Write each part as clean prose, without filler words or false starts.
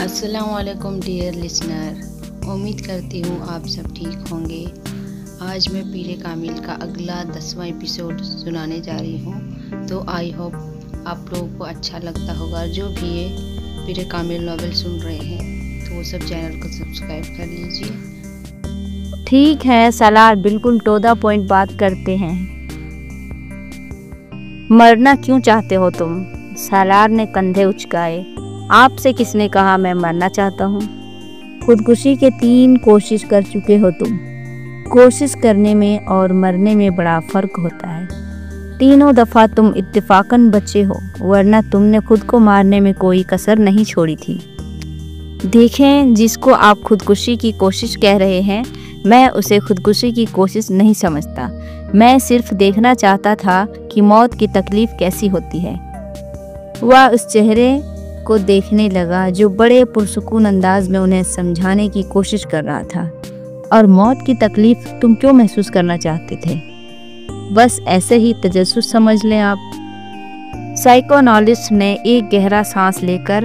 अस्सलाम वालेकुम dear listener, उम्मीद करती हूँ आप सब ठीक होंगे। आज मैं पीरे कामिल का अगला 10वां एपिसोड सुनाने जा रही हूँ, तो आई होप आप लोगों को अच्छा लगता होगा। जो भी ये पीरे कामिल नॉवेल सुन रहे हैं तो वो सब चैनल को सब्सक्राइब कर लीजिए। ठीक है सलार, बिल्कुल टू द पॉइंट बात करते हैं। मरना क्यों चाहते हो तुम? सलार ने कंधे उचकाए। आपसे किसने कहा मैं मरना चाहता हूँ? खुदकुशी के 3 कोशिश कर चुके हो तुम। कोशिश करने में और मरने में बड़ा फर्क होता है। तीनों दफा तुम इत्तेफाकन बचे हो, वरना तुमने खुद को मारने में कोई कसर नहीं छोड़ी थी। देखें, जिसको आप खुदकुशी की कोशिश कह रहे हैं, मैं उसे खुदकुशी की कोशिश नहीं समझता। मैं सिर्फ देखना चाहता था कि मौत की तकलीफ कैसी होती है। वह उस चेहरे को देखने लगा जो बड़े पुरसुकून अंदाज में उन्हें समझाने की कोशिश कर रहा था। और मौत की तकलीफ तुम क्यों महसूस करना चाहते थे? बस ऐसे ही तजस्सुस समझ लें आप। साइकोएनालिस्ट ने एक गहरा सांस लेकर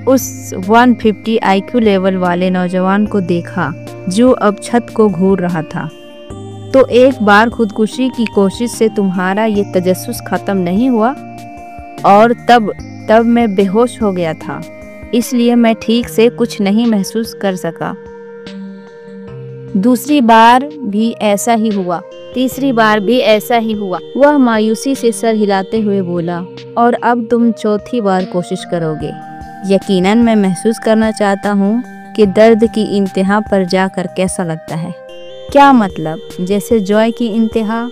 उस 150 IQ लेवल वाले नौजवान को देखा जो अब छत को घूर रहा था। तो एक बार खुदकुशी की कोशिश से तुम्हारा ये तजस्सुस खत्म नहीं हुआ? और तब मैं बेहोश हो गया था, इसलिए मैं ठीक से कुछ नहीं महसूस कर सका। दूसरी बार भी ऐसा ही हुआ, तीसरी बार भी ऐसा ही हुआ। वह मायूसी से सर हिलाते हुए बोला, और अब तुम चौथी बार कोशिश करोगे। यकीनन मैं महसूस करना चाहता हूँ कि दर्द की इंतहा पर जाकर कैसा लगता है। क्या मतलब? जैसे जॉय की इंतहा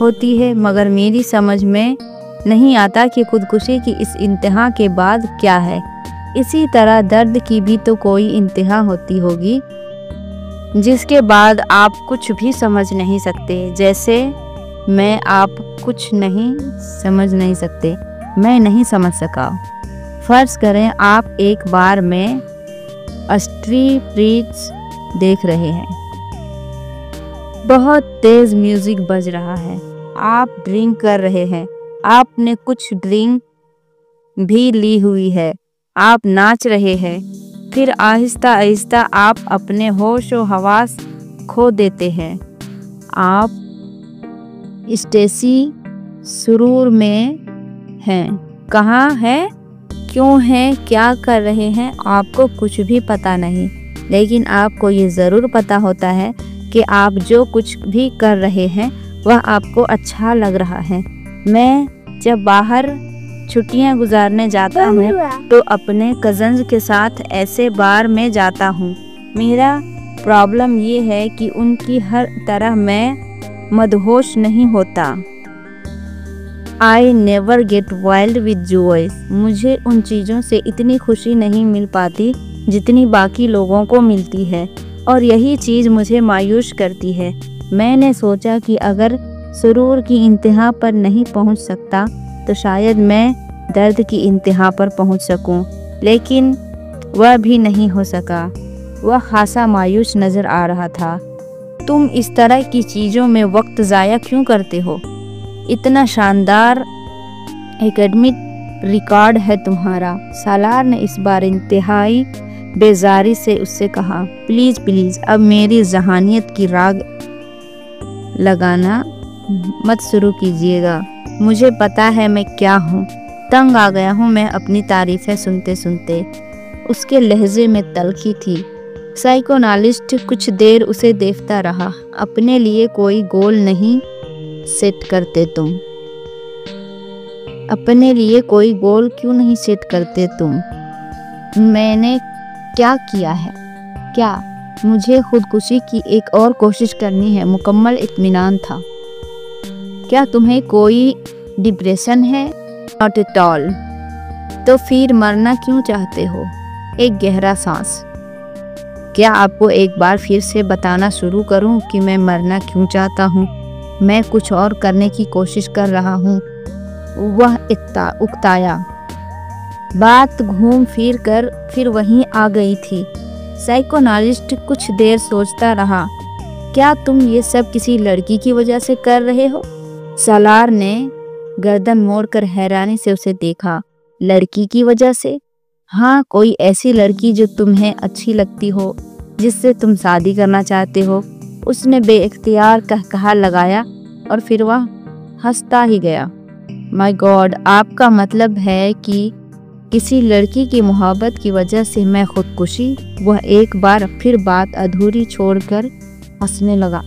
होती है, मगर मेरी समझ में नहीं आता कि खुदकुशी की इस इंतहा के बाद क्या है। इसी तरह दर्द की भी तो कोई इंतहा होती होगी जिसके बाद आप कुछ भी समझ नहीं सकते। जैसे मैं आप कुछ नहीं समझ नहीं सकते। मैं नहीं समझ सका। फर्ज करें आप एक बार में स्ट्रीट ब्रिज देख रहे हैं। बहुत तेज म्यूजिक बज रहा है। आप ड्रिंक कर रहे हैं। आपने कुछ ड्रिंक भी ली हुई है। आप नाच रहे हैं। फिर आहिस्ता आहिस्ता आप अपने होश और हवास खो देते हैं। आप स्टेसी सुरूर में हैं। कहाँ हैं? क्यों हैं? क्या कर रहे हैं? आपको कुछ भी पता नहीं, लेकिन आपको ये ज़रूर पता होता है कि आप जो कुछ भी कर रहे हैं वह आपको अच्छा लग रहा है। मैं जब बाहर छुट्टियां गुजारने जाता हूँ तो अपने कज़न्स के साथ ऐसे बार में जाता हूँ। मेरा प्रॉब्लम ये है कि उनकी हर तरह मैं मदहोश नहीं होता। I never get wild with Joy. मुझे उन चीज़ों से इतनी खुशी नहीं मिल पाती जितनी बाकी लोगों को मिलती है, और यही चीज़ मुझे मायूस करती है। मैंने सोचा कि अगर सुरूर की इंतहा पर नहीं पहुंच सकता तो शायद मैं दर्द की इंतहा पर पहुंच सकूं, लेकिन वह भी नहीं हो सका। वह खासा मायूस नज़र आ रहा था। तुम इस तरह की चीज़ों में वक्त ज़ाया क्यों करते हो? इतना शानदार एकेडमिक रिकॉर्ड है तुम्हारा। सालार ने इस बार इंतहाई बेजारी से उससे कहा, प्लीज़ प्लीज़ अब मेरी जहानियत की राग लगाना मत शुरू कीजिएगा। मुझे पता है मैं क्या हूँ। तंग आ गया हूँ मैं अपनी तारीफ़ें सुनते सुनते। उसके लहजे में तलखी थी। साइकोएनालिस्ट कुछ देर उसे देखता रहा। अपने लिए कोई गोल नहीं सेट करते तुम? अपने लिए कोई गोल क्यों नहीं सेट करते तुम? मैंने क्या किया है? क्या मुझे खुदकुशी की एक और कोशिश करनी है? मुकम्मल इत्मीनान था। क्या तुम्हें कोई डिप्रेशन है? Not at all. तो फिर मरना क्यों चाहते हो? एक गहरा सांस। क्या आपको एक बार फिर से बताना शुरू करूं कि मैं मरना क्यों चाहता हूं? मैं कुछ और करने की कोशिश कर रहा हूं। वह उकताया। बात घूम फिर कर फिर वहीं आ गई थी। साइकोएनालिस्ट कुछ देर सोचता रहा। क्या तुम ये सब किसी लड़की की वजह से कर रहे हो? सालार ने गर्दन मोड़कर हैरानी से उसे देखा। लड़की की वजह से? हाँ, कोई ऐसी लड़की जो तुम्हें अच्छी लगती हो, जिससे तुम शादी करना चाहते हो। उसने बेइख्तियार कहकहा लगाया और फिर वह हंसता ही गया। माय गॉड, आपका मतलब है कि किसी लड़की की मोहब्बत की वजह से मैं खुदकुशी? वह एक बार फिर बात अधूरी छोड़कर हंसने लगा।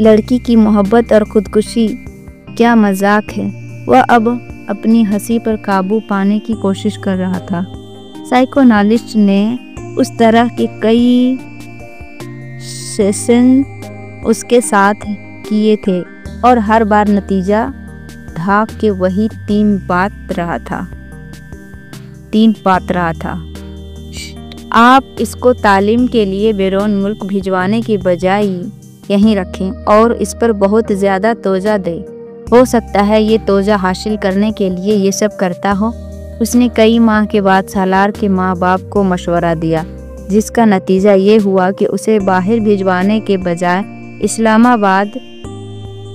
लड़की की मोहब्बत और खुदकुशी, क्या मजाक है। वह अब अपनी हंसी पर काबू पाने की कोशिश कर रहा था। साइकोनालिस्ट ने उस तरह के कई सेशन उसके साथ किए थे और हर बार नतीजा धाक के वही तीन बात रहा था। आप इसको तालीम के लिए बैरून मुल्क भिजवाने की बजाय यहीं रखें और इस पर बहुत ज़्यादा तोज़ा दें। हो सकता है ये तोज़ा हासिल करने के लिए ये सब करता हो। उसने कई माह के बाद सालार के माँ बाप को मशवरा दिया, जिसका नतीजा ये हुआ कि उसे बाहर भिजवाने के बजाय इस्लामाबाद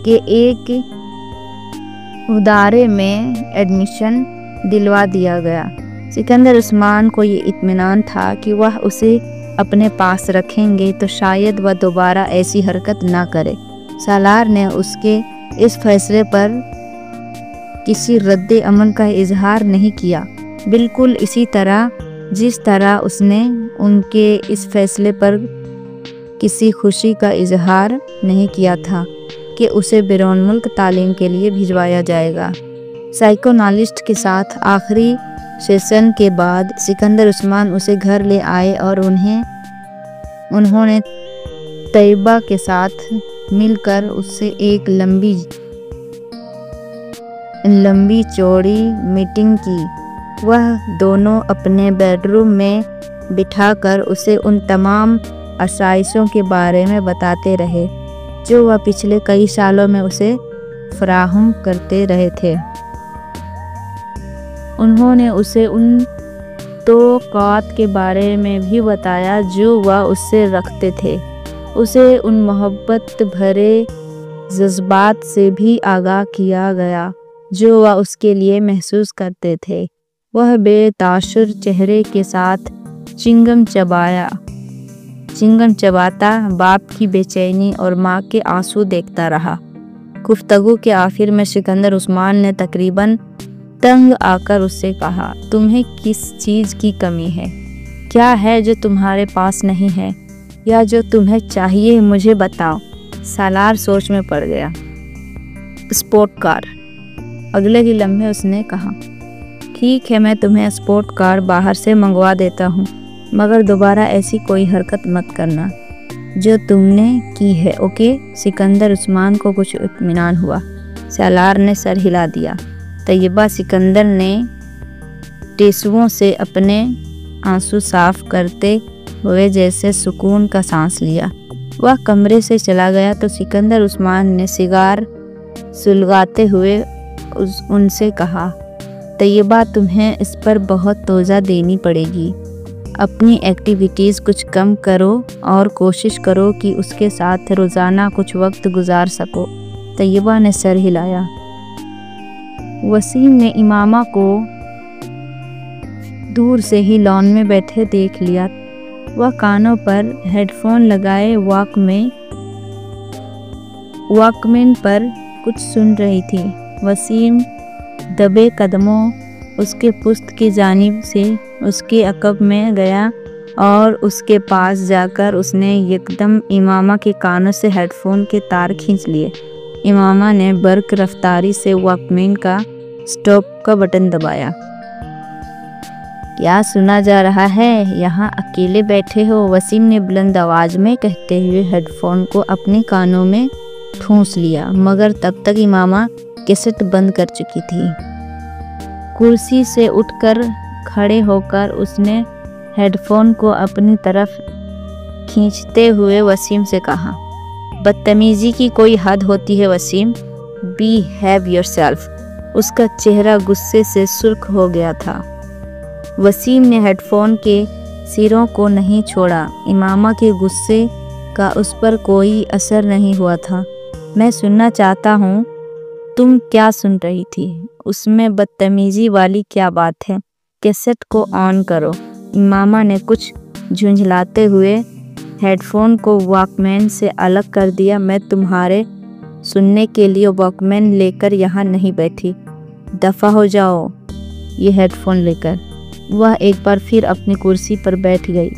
के एक इदारे में एडमिशन दिलवा दिया गया। सिकंदर उस्मान को ये इत्मीनान था कि वह उसे अपने पास रखेंगे तो शायद वह दोबारा ऐसी हरकत ना करे। सालार ने उसके इस फैसले पर किसी रद्द अमल का इजहार नहीं किया, बिल्कुल इसी तरह जिस तरह उसने उनके इस फैसले पर किसी खुशी का इजहार नहीं किया था कि उसे बैरून मुल्क तालीम के लिए भिजवाया जाएगा। साइकोनालिस्ट के साथ आखिरी सेशन के बाद सिकंदर उस्मान उसे घर ले आए और उन्होंने तैयबा के साथ मिलकर उससे एक लंबी चौड़ी मीटिंग की। वह दोनों अपने बेडरूम में बिठाकर उसे उन तमाम आसाइशों के बारे में बताते रहे जो वह पिछले कई सालों में उसे फराहम करते रहे थे। उन्होंने उसे उन तौक़ात के बारे में भी बताया जो वह उससे रखते थे। उसे उन मोहब्बत भरे जज्बात से भी आगाह किया गया जो वह उसके लिए महसूस करते थे। वह बेतासुर चेहरे के साथ चिंगम चबाता बाप की बेचैनी और माँ के आंसू देखता रहा। गुफ्तगू के आखिर में सिकंदर उस्मान ने तकरीबन तंग आकर उससे कहा, तुम्हें किस चीज़ की कमी है? क्या है जो तुम्हारे पास नहीं है या जो तुम्हें चाहिए, मुझे बताओ। सालार सोच में पड़ गया। Sport car. अगले ही लम्हे उसने कहा, ठीक है, मैं तुम्हें स्पोर्ट कार बाहर से मंगवा देता हूँ, मगर दोबारा ऐसी कोई हरकत मत करना जो तुमने की है, ओके? सिकंदर उस्मान को कुछ इत्मीनान हुआ। सालार ने सर हिला दिया। तैयबा सिकंदर ने टिश्युओं से अपने आंसू साफ करते हुए जैसे सुकून का सांस लिया। वह कमरे से चला गया तो सिकंदर उस्मान ने सिगार सुलगाते हुए उनसे कहा, तैयबा, तुम्हें इस पर बहुत तोज़ा देनी पड़ेगी। अपनी एक्टिविटीज़ कुछ कम करो और कोशिश करो कि उसके साथ रोज़ाना कुछ वक्त गुजार सको। तैयबा ने सर हिलाया। वसीम ने इमामा को दूर से ही लॉन में बैठे देख लिया। वह कानों पर हेडफोन लगाए वॉकमैन पर कुछ सुन रही थी। वसीम दबे कदमों उसके पुश्त की जानिब से उसके अकब में गया और उसके पास जाकर उसने एकदम इमामा के कानों से हेडफोन के तार खींच लिए। इमामा ने बर्क रफ्तारी से वॉकमैन का स्टॉप का बटन दबाया। क्या सुना जा रहा है? यहाँ अकेले बैठे हो? वसीम ने बुलंद आवाज में कहते हुए हेडफोन को अपने कानों में ठूंस लिया, मगर तब तक इमामा कैसेट बंद कर चुकी थी। कुर्सी से उठकर खड़े होकर उसने हेडफोन को अपनी तरफ खींचते हुए वसीम से कहा, बदतमीजी की कोई हद होती है वसीम, बिहेव योरसेल्फ। उसका चेहरा गुस्से से सुर्ख हो गया था। वसीम ने हेडफोन के सिरों को नहीं छोड़ा। इमामा के गुस्से का उस पर कोई असर नहीं हुआ था। मैं सुनना चाहता हूँ तुम क्या सुन रही थी? उसमें बदतमीजी वाली क्या बात है? कैसेट को ऑन करो। इमामा ने कुछ झुंझलाते हुए हेडफोन को वॉकमैन से अलग कर दिया। मैं तुम्हारे सुनने के लिए वॉकमैन लेकर यहाँ नहीं बैठी। दफ़ा हो जाओ ये हेडफोन लेकर। वह एक बार फिर अपनी कुर्सी पर बैठ गई।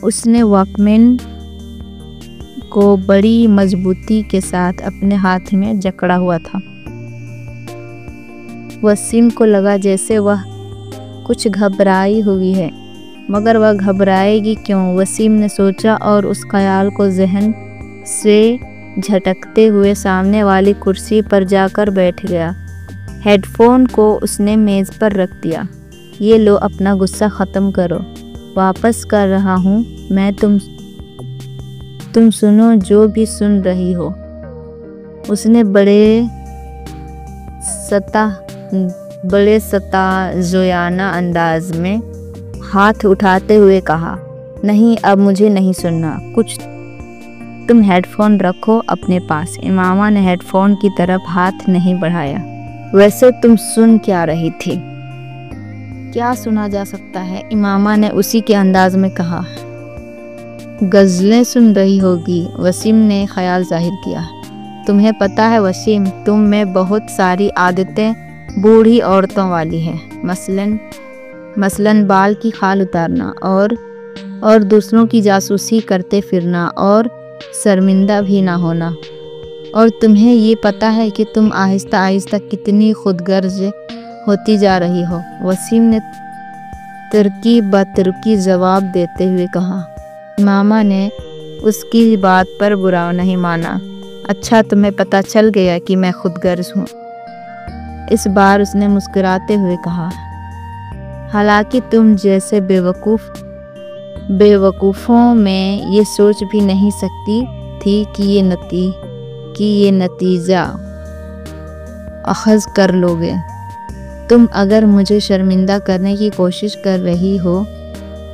उसने वॉकमैन को बड़ी मजबूती के साथ अपने हाथ में जकड़ा हुआ था। वसीम को लगा जैसे वह कुछ घबराई हुई है, मगर वह घबराएगी क्यों? वसीम ने सोचा और उस ख्याल को जहन से झटकते हुए सामने वाली कुर्सी पर जाकर बैठ गया। हेडफोन को उसने मेज़ पर रख दिया। ये लो, अपना गुस्सा ख़त्म करो। वापस कर रहा हूँ मैं। तुम सुनो जो भी सुन रही हो। उसने बड़े सताज़ोयाना अंदाज में हाथ उठाते हुए कहा, नहीं, अब मुझे नहीं सुनना कुछ। तुम हेडफोन रखो अपने पास। इमामा ने हेडफोन की तरफ हाथ नहीं बढ़ाया। वैसे तुम सुन क्या रही थी? क्या सुना जा सकता है? इमामा ने उसी के अंदाज में कहा। गज़लें सुन रही होगी, वसीम ने ख्याल जाहिर किया। तुम्हें पता है वसीम, तुम में बहुत सारी आदतें बूढ़ी औरतों वाली हैं। मसलन बाल की खाल उतारना और दूसरों की जासूसी करते फिरना और शर्मिंदा भी ना होना। और तुम्हें ये पता है कि तुम आहिस्ता आहिस्ता कितनी खुदगर्ज होती जा रही हो। वसीम ने तरकीब बतरकी जवाब देते हुए कहा। मामा ने उसकी बात पर बुरा नहीं माना। अच्छा, तुम्हें पता चल गया कि मैं खुदगर्ज हूँ। इस बार उसने मुस्कुराते हुए कहा। हालांकि तुम जैसे बेवकूफ़ों में ये सोच भी नहीं सकती थी कि ये नतीजा अखज़ कर लोगे। तुम अगर मुझे शर्मिंदा करने की कोशिश कर रही हो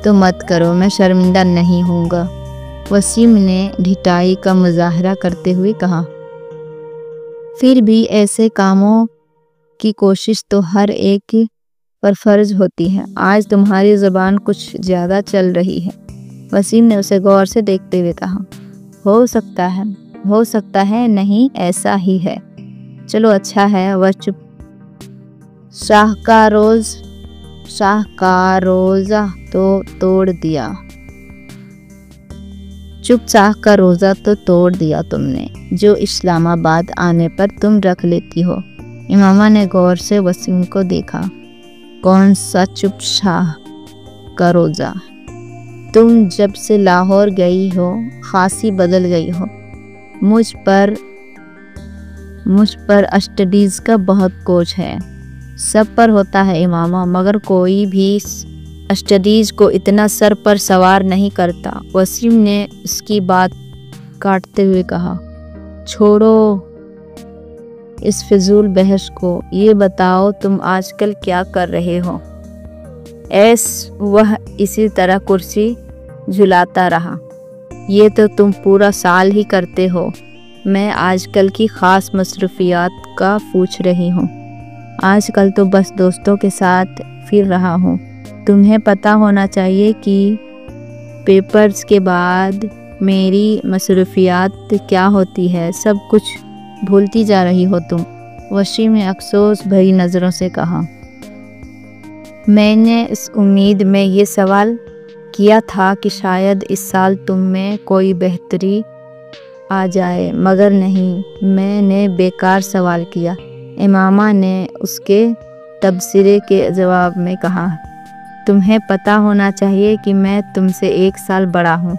तो मत करो, मैं शर्मिंदा नहीं होऊंगा। वसीम ने ढिठाई का मुजाहरा करते हुए कहा। फिर भी ऐसे कामों की कोशिश तो हर एक पर फर्ज होती है। आज तुम्हारी ज़ुबान कुछ ज़्यादा चल रही है। वसीम ने उसे गौर से देखते हुए कहा। हो सकता है नहीं, ऐसा ही है। चलो अच्छा है। वह चुप। शाह का रोज़ा तो तोड़ दिया। चुप, शाह का रोज़ा तो तोड़ दिया तुमने, जो इस्लामाबाद आने पर तुम रख लेती हो। इमामा ने गौर से वसीम को देखा। कौन सा चुप शाह का रोज़ा? तुम जब से लाहौर गई हो खासी बदल गई हो। मुझ पर स्टडीज़ का बहुत कोच है। सब पर होता है इमामा, मगर कोई भी स्टडीज़ को इतना सर पर सवार नहीं करता। वसीम ने उसकी बात काटते हुए कहा। छोड़ो इस फिजूल बहस को। ये बताओ तुम आजकल क्या कर रहे हो? वह इसी तरह कुर्सी झुलाता रहा। ये तो तुम पूरा साल ही करते हो। मैं आजकल की ख़ास मसरूफियात का पूछ रही हूँ। आजकल तो बस दोस्तों के साथ फिर रहा हूँ। तुम्हें पता होना चाहिए कि पेपर्स के बाद मेरी मसरूफियात क्या होती है। सब कुछ भूलती जा रही हो तुम। वसीम ने अफसोस भरी नज़रों से कहा। मैंने इस उम्मीद में ये सवाल किया था कि शायद इस साल तुम में कोई बेहतरी आ जाए, मगर नहीं, मैंने बेकार सवाल किया। इमामा ने उसके तबसरे के जवाब में कहा। तुम्हें पता होना चाहिए कि मैं तुमसे 1 साल बड़ा हूँ।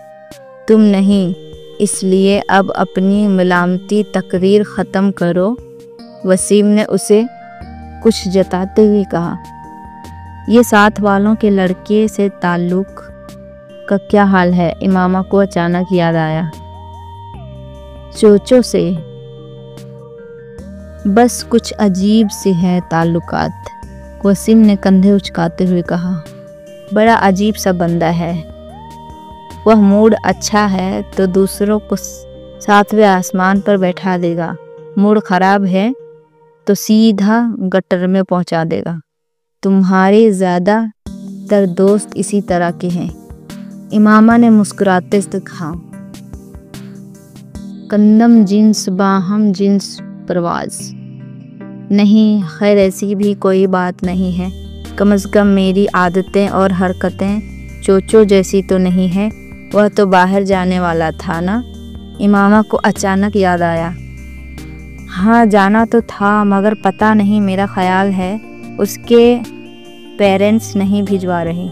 तुम नहीं, इसलिए अब अपनी मलामती तकरीर ख़त्म करो। वसीम ने उसे कुछ जताते हुए कहा। ये साथ वालों के लड़के से ताल्लुक़ का क्या हाल है? इमामा को अचानक याद आया। चोचो से बस कुछ अजीब से है ताल्लुकात। वसीम ने कंधे उचकाते हुए कहा। बड़ा अजीब सा बंदा है। वह मूड अच्छा है तो दूसरों को 7वें आसमान पर बैठा देगा। मूड खराब है तो सीधा गटर में पहुंचा देगा। तुम्हारे ज़्यादातर दोस्त इसी तरह के हैं। इमामा ने मुस्कुराते से कहा। कंदम जिन्स बाहम जिन्स परवाज। नहीं, खैर ऐसी भी कोई बात नहीं है। कम से कम मेरी आदतें और हरकतें चोचो जैसी तो नहीं है। वह तो बाहर जाने वाला था ना। इमामा को अचानक याद आया। हाँ, जाना तो था, मगर पता नहीं, मेरा ख्याल है उसके पेरेंट्स नहीं भिजवा रहे।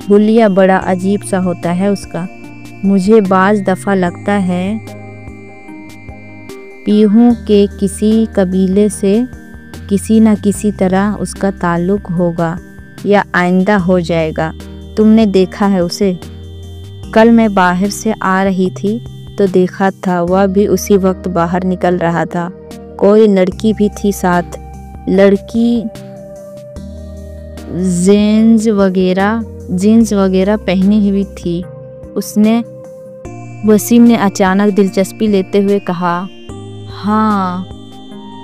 हुलिया बड़ा अजीब सा होता है उसका। मुझे बाज़ दफ़ा लगता है पीहू के किसी कबीले से किसी न किसी तरह उसका ताल्लुक होगा या आइंदा हो जाएगा। तुमने देखा है उसे? कल मैं बाहर से आ रही थी तो देखा था, वह भी उसी वक्त बाहर निकल रहा था। कोई लड़की भी थी साथ। लड़की जीन्स वगैरह पहनी हुई थी। वसीम ने अचानक दिलचस्पी लेते हुए कहा। हाँ,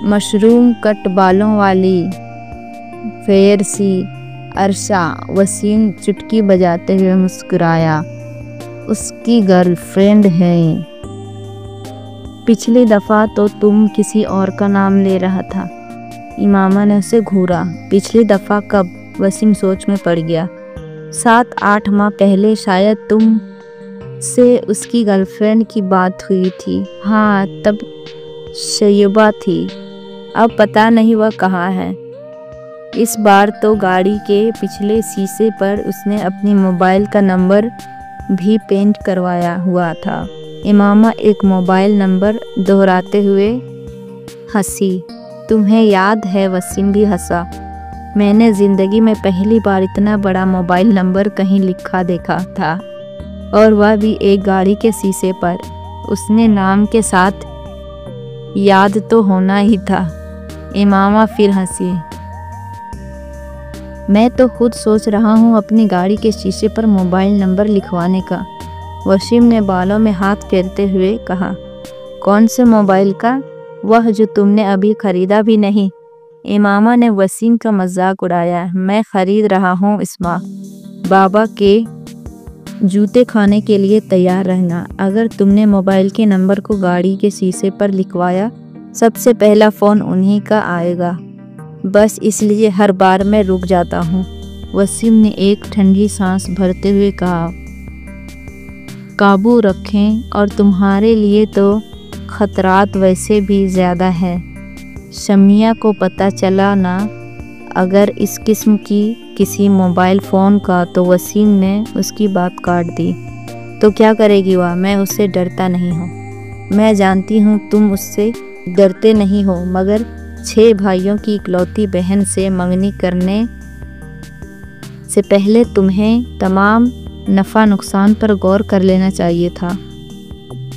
मशरूम कट बालों वाली फेयर सी अरशा। वसीम चुटकी बजाते हुए मुस्कुराया। उसकी गर्लफ्रेंड है। पिछली दफ़ा तो तुम किसी और का नाम ले रहा था। इमामा ने उसे घूरा। पिछली दफ़ा कब? वसीम सोच में पड़ गया। 7-8 माह पहले शायद तुम से उसकी गर्लफ्रेंड की बात हुई थी। हाँ, तब शैयबा थी। अब पता नहीं वह कहाँ है। इस बार तो गाड़ी के पिछले शीशे पर उसने अपनी मोबाइल का नंबर भी पेंट करवाया हुआ था। इमामा एक मोबाइल नंबर दोहराते हुए हंसी। तुम्हें याद है? वसीम भी हंसा। मैंने ज़िंदगी में पहली बार इतना बड़ा मोबाइल नंबर कहीं लिखा देखा था, और वह भी एक गाड़ी के शीशे पर। उसने नाम के साथ याद तो होना ही था। इमामा फिर हंसी। मैं तो खुद सोच रहा हूँ अपनी गाड़ी के शीशे पर मोबाइल नंबर लिखवाने का। वसीम ने बालों में हाथ फेरते हुए कहा। कौन से मोबाइल का? वह जो तुमने अभी खरीदा भी नहीं। इमामा ने वसीम का मजाक उड़ाया। मैं खरीद रहा हूँ इस्मा। बाबा के जूते खाने के लिए तैयार रहना। अगर तुमने मोबाइल के नंबर को गाड़ी के शीशे पर लिखवाया, सबसे पहला फ़ोन उन्हीं का आएगा। बस इसलिए हर बार मैं रुक जाता हूँ। वसीम ने एक ठंडी सांस भरते हुए कहा। काबू रखें, और तुम्हारे लिए तो खतरात वैसे भी ज़्यादा है। शमिया को पता चला ना अगर इस किस्म की किसी मोबाइल फ़ोन का, तो वसीम ने उसकी बात काट दी। तो क्या करेगी वह? मैं उससे डरता नहीं हूँ। मैं जानती हूँ तुम उससे डरते नहीं हो, मगर 6 भाइयों की इकलौती बहन से मंगनी करने से पहले तुम्हें तमाम नफ़ा नुकसान पर गौर कर लेना चाहिए था,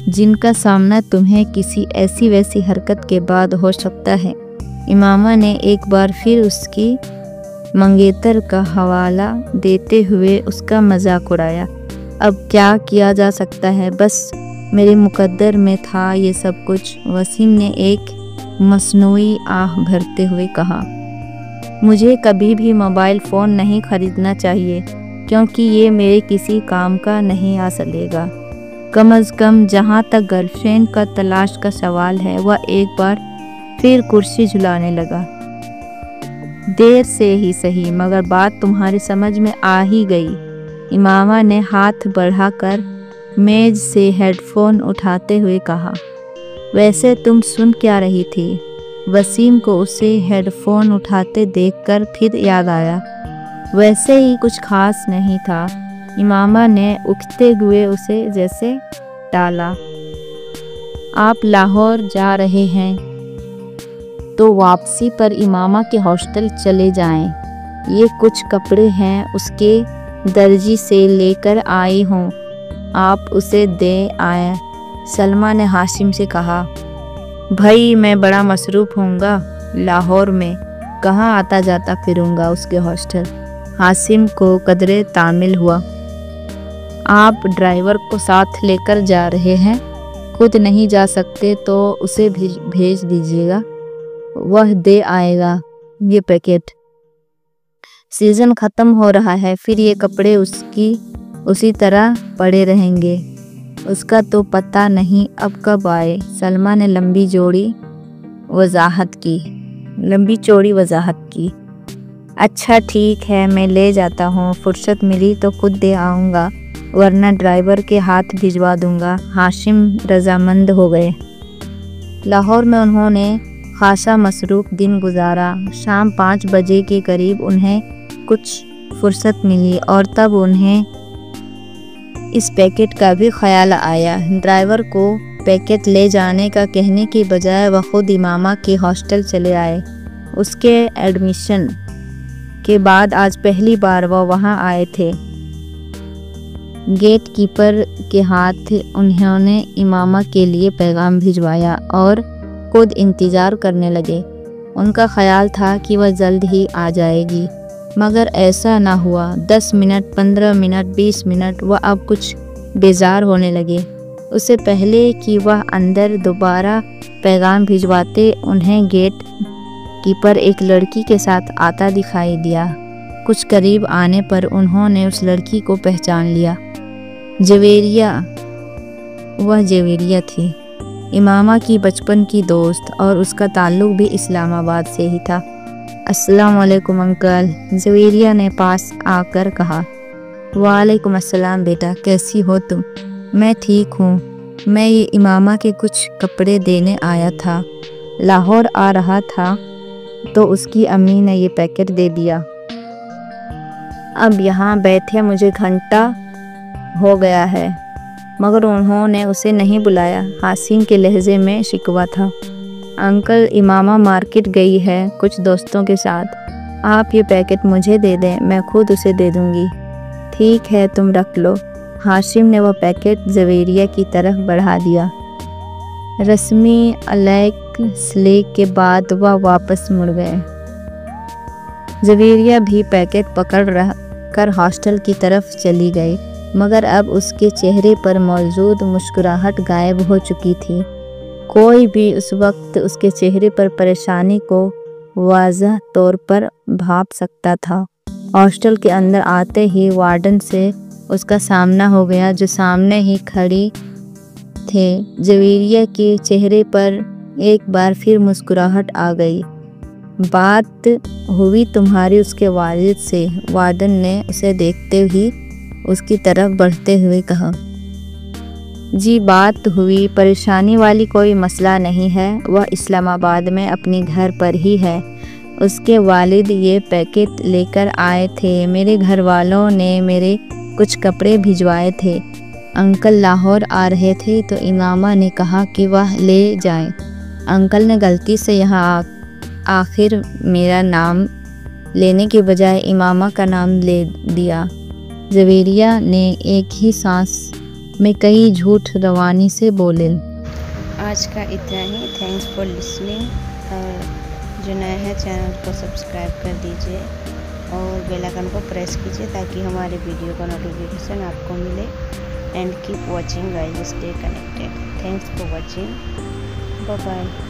जिनका सामना तुम्हें किसी ऐसी वैसी हरकत के बाद हो सकता है। इमामा ने एक बार फिर उसकी मंगेतर का हवाला देते हुए उसका मजाक उड़ाया। अब क्या किया जा सकता है, बस मेरे मुकद्दर में था ये सब कुछ। वसीम ने एक मसनूई आह भरते हुए कहा। मुझे कभी भी मोबाइल फ़ोन नहीं खरीदना चाहिए, क्योंकि ये मेरे किसी काम का नहीं आ सकेगा। कम अज़ कम जहाँ तक गर्लफ्रेंड का तलाश का सवाल है। वह एक बार फिर कुर्सी झुलाने लगा। देर से ही सही, मगर बात तुम्हारी समझ में आ ही गई। इमामा ने हाथ बढ़ाकर मेज से हेडफोन उठाते हुए कहा। वैसे तुम सुन क्या रही थी? वसीम को उसे हेडफोन उठाते देखकर फिर याद आया। वैसे ही कुछ खास नहीं था। इमामा ने उठते हुए उसे जैसे टाला। आप लाहौर जा रहे हैं तो वापसी पर इमामा के हॉस्टल चले जाएं। ये कुछ कपड़े हैं, उसके दर्जी से लेकर आई हूँ, आप उसे दे आए। सलमा ने हाशिम से कहा। भाई मैं बड़ा मसरूफ़ होऊंगा लाहौर में, कहाँ आता जाता फिरूंगा उसके हॉस्टल। हाशिम को कदरे तामिल हुआ। आप ड्राइवर को साथ लेकर जा रहे हैं? खुद नहीं जा सकते तो उसे भेज दीजिएगा, वह दे आएगा ये पैकेट। सीज़न ख़त्म हो रहा है, फिर ये कपड़े उसी तरह पड़े रहेंगे। उसका तो पता नहीं अब कब आए। सलमा ने लंबी चौड़ी वजाहत की। अच्छा ठीक है, मैं ले जाता हूँ, फुर्सत मिली तो खुद दे आऊँगा, वरना ड्राइवर के हाथ भिजवा दूँगा। हाशिम रजामंद हो गए। लाहौर में उन्होंने खासा मसरूफ़ दिन गुजारा। शाम 5 बजे के करीब उन्हें कुछ फुर्सत मिली और तब उन्हें इस पैकेट का भी ख्याल आया। ड्राइवर को पैकेट ले जाने का कहने की बजाय वह खुद इमामा के हॉस्टल चले आए। उसके एडमिशन के बाद आज पहली बार वह वहां आए थे। गेट कीपर के हाथ उन्होंने इमामा के लिए पैगाम भिजवाया और खुद इंतज़ार करने लगे। उनका ख्याल था कि वह जल्द ही आ जाएगी, मगर ऐसा ना हुआ। 10 मिनट, 15 मिनट, 20 मिनट, वह अब कुछ बेजार होने लगे। उससे पहले कि वह अंदर दोबारा पैगाम भिजवाते, उन्हें गेट कीपर एक लड़की के साथ आता दिखाई दिया। कुछ करीब आने पर उन्होंने उस लड़की को पहचान लिया। वह जवेरिया थी, इमामा की बचपन की दोस्त, और उसका ताल्लुक भी इस्लामाबाद से ही था। अस्सलाम वालेकुम अंकल, जवेरिया ने पास आकर कहा। वालेकुम अस्सलाम बेटा, कैसी हो तुम? मैं ठीक हूँ। मैं ये इमामा के कुछ कपड़े देने आया था। लाहौर आ रहा था तो उसकी अम्मी ने ये पैकेट दे दिया। अब यहाँ बैठे मुझे घंटा हो गया है, मगर उन्होंने उसे नहीं बुलाया। हासिन के लहजे में शिकवा था। अंकल, इमामा मार्केट गई है कुछ दोस्तों के साथ। आप ये पैकेट मुझे दे दें, मैं खुद उसे दे दूँगी। ठीक है, तुम रख लो। हाशिम ने वह पैकेट जवेरिया की तरफ बढ़ा दिया। रस्मी अलैक्सलेक के बाद वह वापस मुड़ गए। जवेरिया भी पैकेट पकड़ हॉस्टल की तरफ चली गई, मगर अब उसके चेहरे पर मौजूद मुस्कुराहट गायब हो चुकी थी। कोई भी उस वक्त उसके चेहरे पर परेशानी को वाज़ह तौर पर भाप सकता था। हॉस्टल के अंदर आते ही वार्डन से उसका सामना हो गया, जो सामने ही खड़ी थे। जवेरिया के चेहरे पर एक बार फिर मुस्कुराहट आ गई। बात हुई तुम्हारी उसके वालिद से? वार्डन ने उसे देखते ही उसकी तरफ बढ़ते हुए कहा। जी बात हुई, परेशानी वाली कोई मसला नहीं है। वह इस्लामाबाद में अपनी घर पर ही है। उसके वालिद ये पैकेट लेकर आए थे। मेरे घर वालों ने मेरे कुछ कपड़े भिजवाए थे। अंकल लाहौर आ रहे थे तो इमामा ने कहा कि वह ले जाएं। अंकल ने गलती से यहाँ आखिर मेरा नाम लेने के बजाय इमामा का नाम ले दिया। जवेरिया ने एक ही सांस में कई झूठ रवानी से बोले। आज का इतना ही। Thanks for listening. और जो नया है चैनल को सब्सक्राइब कर दीजिए और बेल आइकन को प्रेस कीजिए ताकि हमारे वीडियो का नोटिफिकेशन आपको मिले। And keep watching guys, stay connected. Thanks for watching, bye bye.